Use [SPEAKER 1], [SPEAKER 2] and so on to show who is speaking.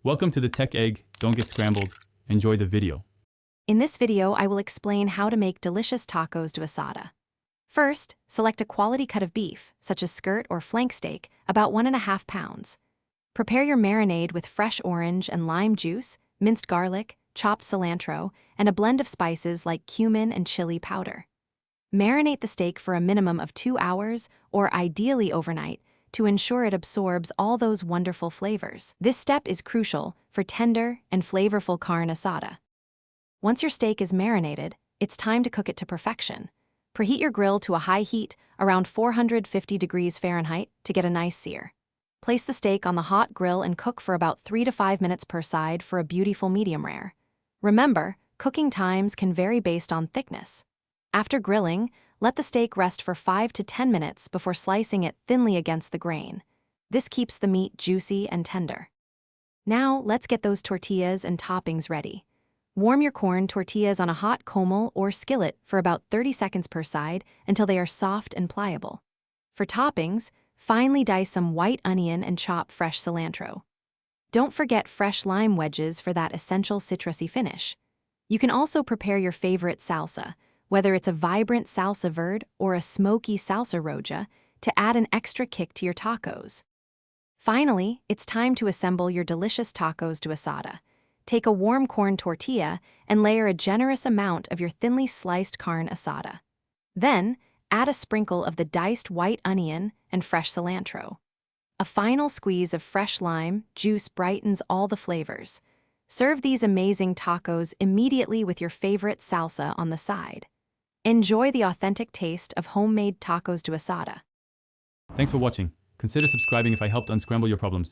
[SPEAKER 1] Welcome to the Tech Egg. Don't get scrambled. Enjoy the video.
[SPEAKER 2] In this video, I will explain how to make delicious tacos de asada. First, select a quality cut of beef, such as skirt or flank steak, about 1.5 pounds. Prepare your marinade with fresh orange and lime juice, minced garlic, chopped cilantro, and a blend of spices like cumin and chili powder. Marinate the steak for a minimum of 2 hours, or ideally overnight, to ensure it absorbs all those wonderful flavors. This step is crucial for tender and flavorful carne asada. Once your steak is marinated, it's time to cook it to perfection. Preheat your grill to a high heat, around 450 degrees Fahrenheit, to get a nice sear. Place the steak on the hot grill and cook for about 3 to 5 minutes per side for a beautiful medium rare. Remember, cooking times can vary based on thickness. After grilling, let the steak rest for 5 to 10 minutes before slicing it thinly against the grain. This keeps the meat juicy and tender. Now, let's get those tortillas and toppings ready. Warm your corn tortillas on a hot comal or skillet for about 30 seconds per side until they are soft and pliable. For toppings, finely dice some white onion and chop fresh cilantro. Don't forget fresh lime wedges for that essential citrusy finish. You can also prepare your favorite salsa, whether it's a vibrant salsa verde or a smoky salsa roja, to add an extra kick to your tacos. Finally, it's time to assemble your delicious tacos de asada. Take a warm corn tortilla and layer a generous amount of your thinly sliced carne asada. Then, add a sprinkle of the diced white onion and fresh cilantro. A final squeeze of fresh lime juice brightens all the flavors. Serve these amazing tacos immediately with your favorite salsa on the side. Enjoy the authentic taste of homemade tacos de asada.
[SPEAKER 1] Thanks for watching. Consider subscribing if I helped unscramble your problems.